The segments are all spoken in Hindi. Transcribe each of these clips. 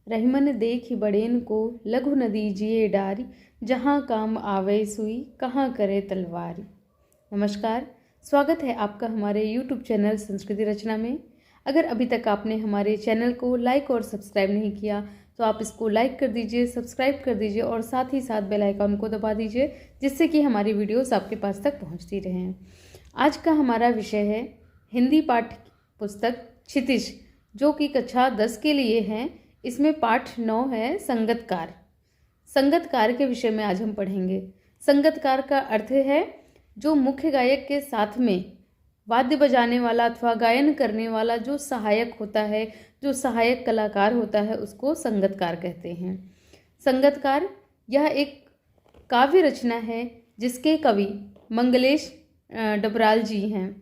रहीमन देखी बड़ेन को, लघु नदी जिए डारी, जहाँ काम आवे सुई, कहाँ करे तलवारी। नमस्कार, स्वागत है आपका हमारे YouTube चैनल संस्कृति रचना में। अगर अभी तक आपने हमारे चैनल को लाइक और सब्सक्राइब नहीं किया तो आप इसको लाइक कर दीजिए, सब्सक्राइब कर दीजिए और साथ ही साथ बेल आइकन को दबा दीजिए, जिससे कि हमारी वीडियोस आपके पास तक पहुंचती रहें। आज का हमारा विषय है हिंदी पाठ्य पुस्तक क्षितिज, जो कि कक्षा 10 के लिए है। इसमें पाठ 9 है संगतकार। संगतकार के विषय में आज हम पढ़ेंगे। संगतकार का अर्थ है जो मुख्य गायक के साथ में वाद्य बजाने वाला अथवा गायन करने वाला जो सहायक होता है, जो सहायक कलाकार होता है, उसको संगतकार कहते हैं। संगतकार यह एक काव्य रचना है जिसके कवि मंगलेश डबराल जी हैं।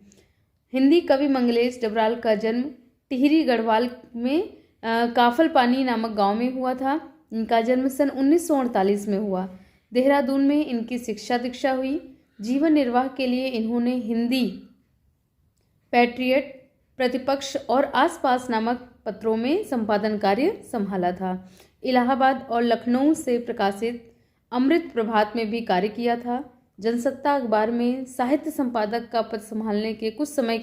हिंदी कवि मंगलेश डबराल का जन्म टिहरी गढ़वाल में काफल पानी नामक गांव में हुआ था। इनका जन्म सन 1948 में हुआ। देहरादून में इनकी शिक्षा दीक्षा हुई। जीवन निर्वाह के लिए इन्होंने हिंदी पैट्रियट, प्रतिपक्ष और आसपास नामक पत्रों में संपादन कार्य संभाला था। इलाहाबाद और लखनऊ से प्रकाशित अमृत प्रभात में भी कार्य किया था। जनसत्ता अखबार में साहित्य संपादक का पद संभालने के कुछ समय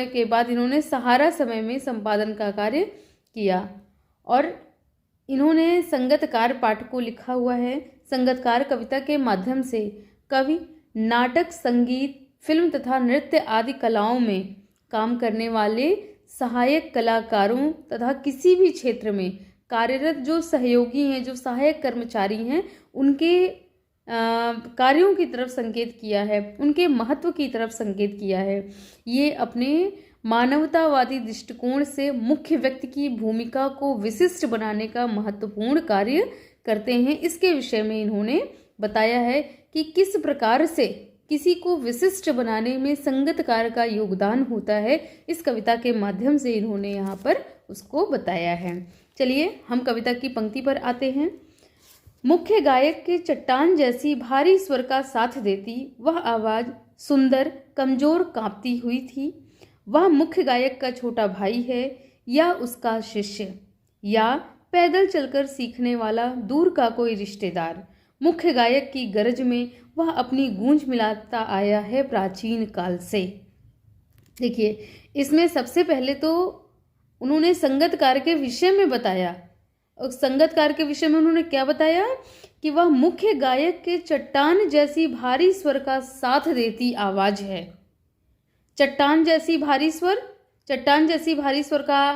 के बाद इन्होंने सहारा समय में संपादन का कार्य किया और इन्होंने संगतकार पाठ को लिखा हुआ है। संगतकार कविता के माध्यम से कवि नाटक, संगीत, फिल्म तथा नृत्य आदि कलाओं में काम करने वाले सहायक कलाकारों तथा किसी भी क्षेत्र में कार्यरत जो सहयोगी हैं, जो सहायक कर्मचारी हैं, उनके कार्यों की तरफ संकेत किया है, उनके महत्व की तरफ संकेत किया है। ये अपने मानवतावादी दृष्टिकोण से मुख्य व्यक्ति की भूमिका को विशिष्ट बनाने का महत्वपूर्ण कार्य करते हैं। इसके विषय में इन्होंने बताया है कि किस प्रकार से किसी को विशिष्ट बनाने में संगतकार का योगदान होता है। इस कविता के माध्यम से इन्होंने यहाँ पर उसको बताया है। चलिए हम कविता की पंक्ति पर आते हैं। मुख्य गायक के चट्टान जैसी भारी स्वर का साथ देती वह आवाज सुंदर, कमजोर, कांपती हुई थी। वह मुख्य गायक का छोटा भाई है या उसका शिष्य या पैदल चलकर सीखने वाला दूर का कोई रिश्तेदार। मुख्य गायक की गरज में वह अपनी गूंज मिलाता आया है प्राचीन काल से। देखिए, इसमें सबसे पहले तो उन्होंने संगतकार के विषय में बताया। और संगतकार के विषय में उन्होंने क्या बताया कि वह मुख्य गायक के चट्टान जैसी भारी स्वर का साथ देती आवाज है। चट्टान जैसी भारी स्वर, चट्टान जैसी भारी स्वर का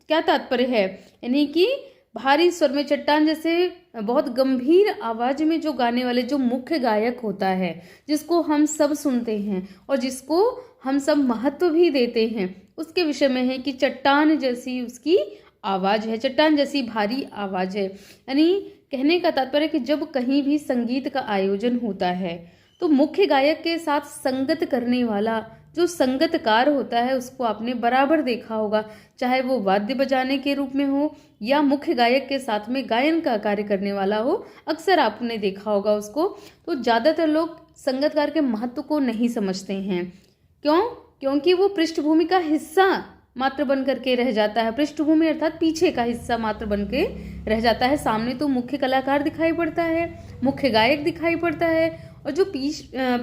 क्या तात्पर्य है? यानी कि भारी स्वर में चट्टान जैसे बहुत गंभीर आवाज में जो गाने वाले जो मुख्य गायक होता है, जिसको हम सब सुनते हैं और जिसको हम सब महत्व भी देते हैं, उसके विषय में है कि चट्टान जैसी उसकी आवाज है, चट्टान जैसी भारी आवाज है। यानी कहने का तात्पर्य कि जब कहीं भी संगीत का आयोजन होता है तो मुख्य गायक के साथ संगत करने वाला जो संगतकार होता है उसको आपने बराबर देखा होगा, चाहे वो वाद्य बजाने के रूप में हो या मुख्य गायक के साथ में गायन का कार्य करने वाला हो। अक्सर आपने देखा होगा उसको। तो ज़्यादातर लोग संगतकार के महत्व को नहीं समझते हैं। क्यों? क्योंकि वो पृष्ठभूमि का हिस्सा मात्र बन करके रह जाता है। पृष्ठभूमि अर्थात पीछे का हिस्सा मात्र बन के रह जाता है। सामने तो मुख्य कलाकार दिखाई पड़ता है, मुख्य गायक दिखाई पड़ता है, और जो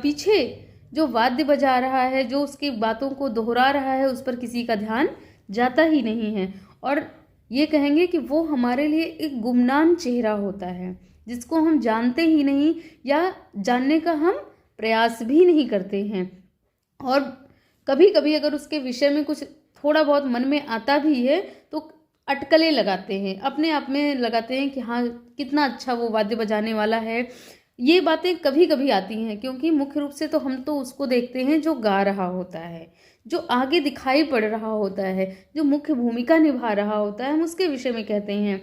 पीछे जो वाद्य बजा रहा है, जो उसकी बातों को दोहरा रहा है, उस पर किसी का ध्यान जाता ही नहीं है। और ये कहेंगे कि वो हमारे लिए एक गुमनाम चेहरा होता है, जिसको हम जानते ही नहीं या जानने का हम प्रयास भी नहीं करते हैं। और कभी कभी अगर उसके विषय में कुछ थोड़ा बहुत मन में आता भी है तो अटकलें लगाते हैं, अपने आप में लगाते हैं कि हाँ कितना अच्छा वो वाद्य बजाने वाला है। ये बातें कभी कभी आती हैं, क्योंकि मुख्य रूप से तो हम तो उसको देखते हैं जो गा रहा होता है, जो आगे दिखाई पड़ रहा होता है, जो मुख्य भूमिका निभा रहा होता है। हम उसके विषय में कहते हैं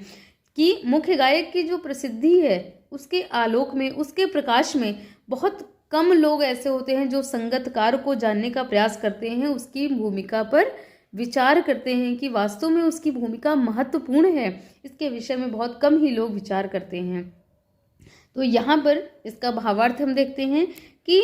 कि मुख्य गायक की जो प्रसिद्धि है उसके आलोक में, उसके प्रकाश में बहुत कम लोग ऐसे होते हैं जो संगतकार को जानने का प्रयास करते हैं, उसकी भूमिका पर विचार करते हैं कि वास्तव में उसकी भूमिका महत्वपूर्ण है। इसके विषय में बहुत कम ही लोग विचार करते हैं। तो यहाँ पर इसका भावार्थ हम देखते हैं कि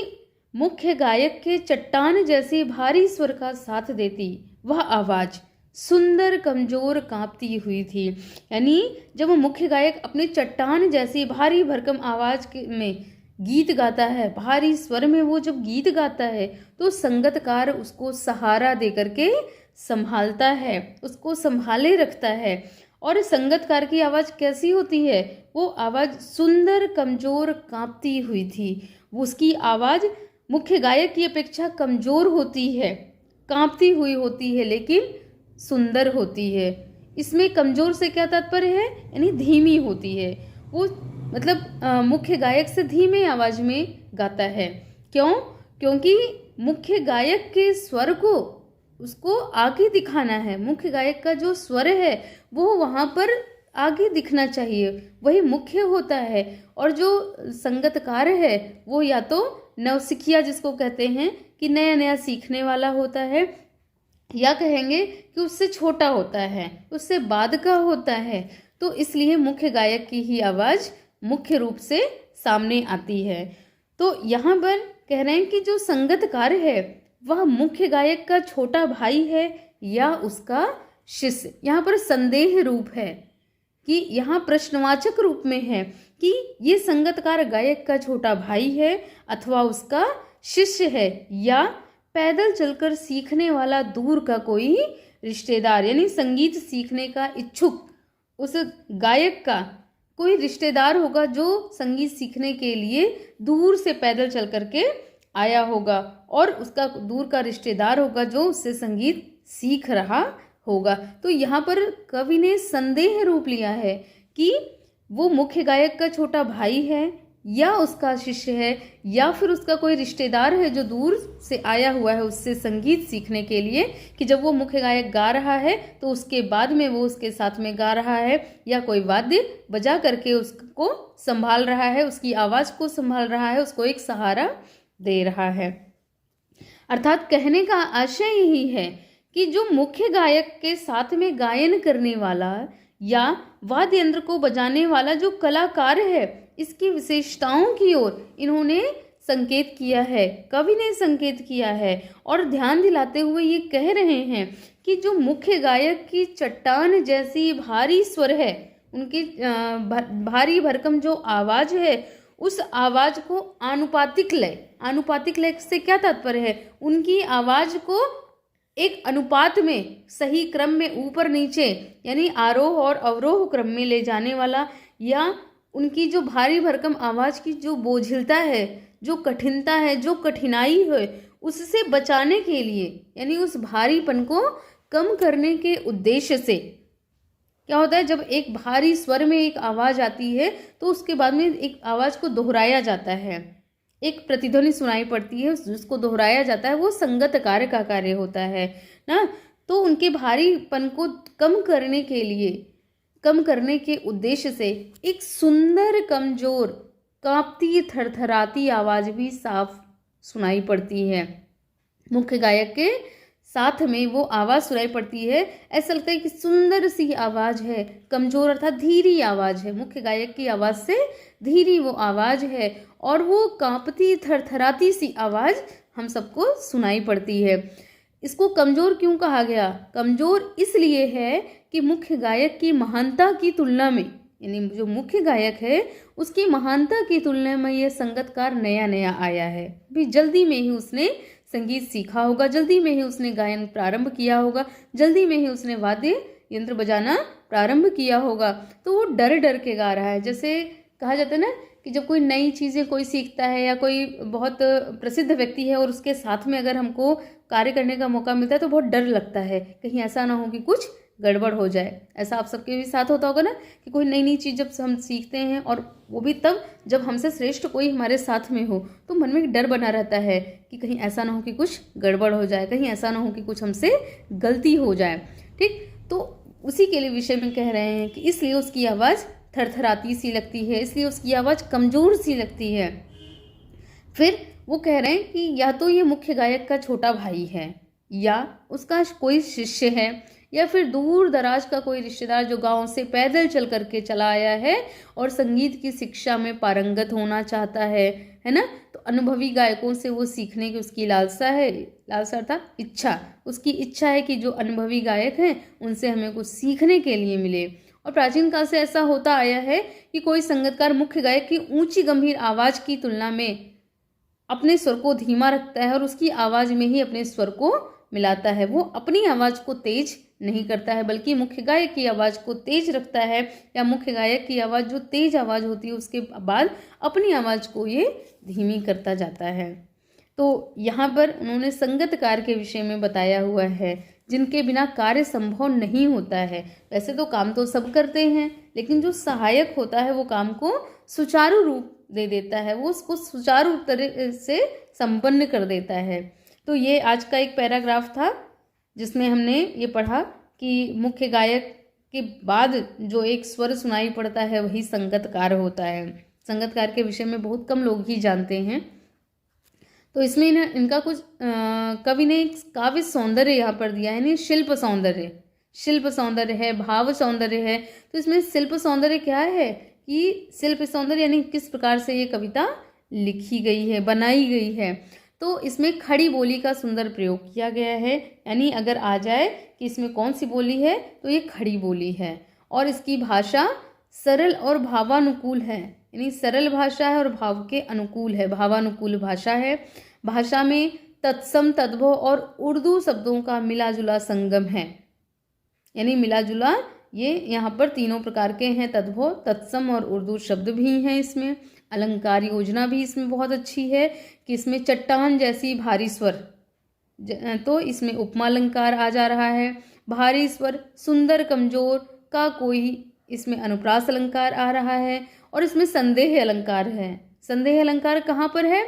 मुख्य गायक के चट्टान जैसी भारी स्वर का साथ देती वह आवाज सुंदर कमजोर कांपती हुई थी। यानी जब वो मुख्य गायक अपने चट्टान जैसी भारी भरकम आवाज में गीत गाता है, भारी स्वर में वो जब गीत गाता है, तो संगतकार उसको सहारा दे करके संभालता है, उसको संभाले रखता है। और संगतकार की आवाज कैसी होती है? वो आवाज सुंदर कमजोर कांपती हुई थी। उसकी आवाज मुख्य गायक की अपेक्षा कमजोर होती है, कांपती हुई होती है, लेकिन सुंदर होती है। इसमें कमजोर से क्या तात्पर्य है? यानी धीमी होती है। वो मतलब मुख्य गायक से धीमे आवाज में गाता है। क्यों? क्योंकि मुख्य गायक के स्वर को उसको आगे दिखाना है। मुख्य गायक का जो स्वर है वो वहाँ पर आगे दिखना चाहिए, वही मुख्य होता है। और जो संगतकार है वो या तो नवसिखिया जिसको कहते हैं कि नया नया सीखने वाला होता है, या कहेंगे कि उससे छोटा होता है, उससे बाद का होता है। तो इसलिए मुख्य गायक की ही आवाज मुख्य रूप से सामने आती है। तो यहाँ पर कह रहे हैं कि जो संगतकार है वह मुख्य गायक का छोटा भाई है या उसका शिष्य। यहाँ पर संदेह रूप है कि यहाँ प्रश्नवाचक रूप में है कि ये संगतकार गायक का छोटा भाई है अथवा उसका शिष्य है, या पैदल चलकर सीखने वाला दूर का कोई रिश्तेदार, यानी संगीत सीखने का इच्छुक उस गायक का कोई रिश्तेदार होगा जो संगीत सीखने के लिए दूर से पैदल चल करके आया होगा, और उसका दूर का रिश्तेदार होगा जो उससे संगीत सीख रहा होगा। तो यहाँ पर कवि ने संदेह रूप लिया है कि वो मुख्य गायक का छोटा भाई है या उसका शिष्य है, या फिर उसका कोई रिश्तेदार है जो दूर से आया हुआ है उससे संगीत सीखने के लिए, कि जब वो मुख्य गायक गा रहा है तो उसके बाद में वो उसके साथ में गा रहा है, या कोई वाद्य बजा करके उसको संभाल रहा है, उसकी आवाज़ को संभाल रहा है, उसको एक सहारा दे रहा है। अर्थात कहने का आशय यही है कि जो मुख्य गायक के साथ में गायन करने वाला या वाद्य यंत्र को बजाने वाला जो कलाकार है, इसकी विशेषताओं की ओर इन्होंने संकेत किया है, कवि ने संकेत किया है। और ध्यान दिलाते हुए ये कह रहे हैं कि जो मुख्य गायक की चट्टान जैसी भारी स्वर है, उनकी भारी भरकम जो आवाज है, उस आवाज को आनुपातिक लय से क्या तात्पर्य है? उनकी आवाज को एक अनुपात में, सही क्रम में, ऊपर नीचे यानी आरोह और अवरोह क्रम में ले जाने वाला, या उनकी जो भारी भरकम आवाज की जो बोझिलता है, जो कठिनता है, जो कठिनाई है, उससे बचाने के लिए, यानी उस भारीपन को कम करने के उद्देश्य से क्या होता है, जब एक भारी स्वर में एक आवाज आती है तो उसके बाद में एक आवाज को दोहराया जाता है, एक प्रतिध्वनि सुनाई पड़ती है, जिसको दोहराया जाता है, वो संगत कार्य का कार्य होता है ना। तो उनके भारीपन को कम करने के लिए, कम करने के उद्देश्य से एक सुंदर कमजोर कांपती थरथराती आवाज भी साफ सुनाई पड़ती है। मुख्य गायक के साथ में वो आवाज सुनाई पड़ती है, ऐसा लगता है कि सुंदर सी आवाज है, कमजोर अर्थात धीरी आवाज है, मुख्य गायक की आवाज से धीरी वो आवाज है, और वो कांपती थरथराती सी आवाज हम सबको सुनाई पड़ती है। इसको कमजोर क्यों कहा गया? कमजोर इसलिए है कि मुख्य गायक की महानता की तुलना में, यानी जो मुख्य गायक है उसकी महानता की तुलना में ये संगतकार नया नया आया है, भी जल्दी में ही उसने संगीत सीखा होगा, जल्दी में ही उसने गायन प्रारंभ किया होगा, जल्दी में ही उसने वाद्य यंत्र बजाना प्रारंभ किया होगा, तो वो डर डर के गा रहा है। जैसे कहा जाता है ना कि जब कोई नई चीज़ें कोई सीखता है, या कोई बहुत प्रसिद्ध व्यक्ति है और उसके साथ में अगर हमको कार्य करने का मौका मिलता है तो बहुत डर लगता है, कहीं ऐसा ना हो कि कुछ गड़बड़ हो जाए। ऐसा आप सबके भी साथ होता होगा ना कि कोई नई नई चीज़ जब हम सीखते हैं, और वो भी तब जब हमसे श्रेष्ठ कोई हमारे साथ में हो, तो मन में एक डर बना रहता है कि कहीं ऐसा ना हो कि कुछ गड़बड़ हो जाए, कहीं ऐसा ना हो कि कुछ हमसे गलती हो जाए। ठीक, तो उसी के लिए विषय में कह रहे हैं कि इसलिए उसकी आवाज़ थरथराती सी लगती है, इसलिए उसकी आवाज़ कमज़ोर सी लगती है। फिर वो कह रहे हैं कि या तो ये मुख्य गायक का छोटा भाई है, या उसका कोई शिष्य है, या फिर दूर दराज का कोई रिश्तेदार जो गांव से पैदल चल करके चला आया है और संगीत की शिक्षा में पारंगत होना चाहता है ना। तो अनुभवी गायकों से वो सीखने की उसकी लालसा है, लालसा अर्थात इच्छा, उसकी इच्छा है कि जो अनुभवी गायक हैं उनसे हमें कुछ सीखने के लिए मिले। और प्राचीन काल से ऐसा होता आया है कि कोई संगीतकार मुख्य गायक की ऊंची गंभीर आवाज़ की तुलना में अपने स्वर को धीमा रखता है और उसकी आवाज़ में ही अपने स्वर को मिलाता है। वो अपनी आवाज़ को तेज नहीं करता है बल्कि मुख्य गायक की आवाज़ को तेज रखता है, या मुख्य गायक की आवाज़ जो तेज आवाज़ होती है उसके बाद अपनी आवाज़ को ये धीमी करता जाता है। तो यहाँ पर उन्होंने संगीतकार के विषय में बताया हुआ है, जिनके बिना कार्य संभव नहीं होता है। वैसे तो काम तो सब करते हैं, लेकिन जो सहायक होता है वो काम को सुचारू रूप दे देता है, वो उसको सुचारू तरह से संपन्न कर देता है। तो ये आज का एक पैराग्राफ था जिसमें हमने ये पढ़ा कि मुख्य गायक के बाद जो एक स्वर सुनाई पड़ता है वही संगीतकार होता है। संगीतकार के विषय में बहुत कम लोग ही जानते हैं। तो इसमें इनका कुछ कवि ने एक काव्य सौंदर्य यहाँ पर दिया है, यानी शिल्प सौंदर्य है, भाव सौंदर्य है। तो इसमें शिल्प सौंदर्य क्या है कि शिल्प सौंदर्य यानी किस प्रकार से ये कविता लिखी गई है, बनाई गई है। तो इसमें खड़ी बोली का सुंदर प्रयोग किया गया है, यानी अगर आ जाए कि इसमें कौन सी बोली है तो ये खड़ी बोली है। और इसकी भाषा सरल और भावानुकूल है, यानी सरल भाषा है और भाव के अनुकूल है, भावानुकूल भाषा है। भाषा में तत्सम, तद्भव और उर्दू शब्दों का मिला जुला संगम है, यानी मिला जुला ये यहाँ पर तीनों प्रकार के हैं, तद्भव, तत्सम और उर्दू शब्द भी हैं इसमें। अलंकार योजना भी इसमें बहुत अच्छी है कि इसमें चट्टान जैसी भारी स्वर, तो इसमें उपमा अलंकार आ जा रहा है। भारी स्वर, सुंदर, कमजोर का कोई इसमें अनुप्रास अलंकार आ रहा है। और इसमें संदेह अलंकार है। संदेह अलंकार कहाँ पर है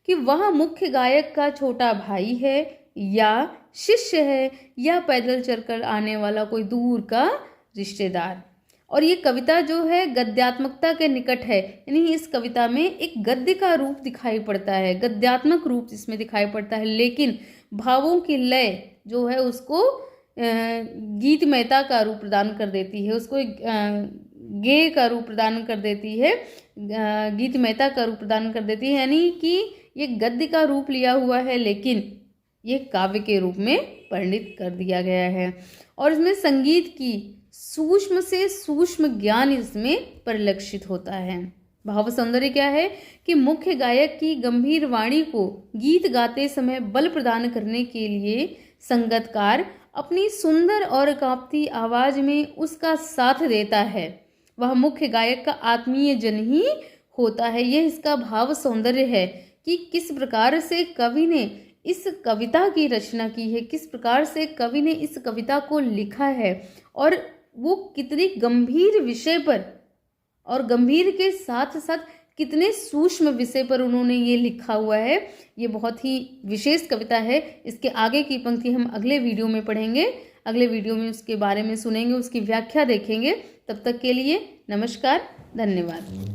कि वह मुख्य गायक का छोटा भाई है या शिष्य है या पैदल चलकर आने वाला कोई दूर का रिश्तेदार। और ये कविता जो है गद्यात्मकता के निकट है, यानी इस कविता में एक गद्य का रूप दिखाई पड़ता है, गद्यात्मक रूप इसमें दिखाई पड़ता है, लेकिन भावों की लय जो है उसको गीतमयता का रूप प्रदान कर देती है, उसको गेय का रूप प्रदान कर देती है, गीतमयता का रूप प्रदान कर देती है। यानी कि ये गद्य का रूप लिया हुआ है लेकिन ये काव्य के रूप में परिणित कर दिया गया है। और इसमें संगीत की सूक्ष्म से सूक्ष्म ज्ञान इसमें परिलक्षित होता है। भाव सौंदर्य क्या है कि मुख्य गायक की गंभीर वाणी को गीत गाते समय बल प्रदान करने के लिए संगीतकार अपनी सुंदर और कांपती आवाज में उसका साथ देता है। वह मुख्य गायक का आत्मीय जन ही होता है। यह इसका भाव सौंदर्य है कि किस प्रकार से कवि ने इस कविता की रचना की है, किस प्रकार से कवि ने इस कविता को लिखा है, और वो कितनी गंभीर विषय पर और गंभीर के साथ साथ कितने सूक्ष्म विषय पर उन्होंने ये लिखा हुआ है। ये बहुत ही विशेष कविता है। इसके आगे की पंक्ति हम अगले वीडियो में पढ़ेंगे, अगले वीडियो में उसके बारे में सुनेंगे, उसकी व्याख्या देखेंगे। तब तक के लिए नमस्कार, धन्यवाद।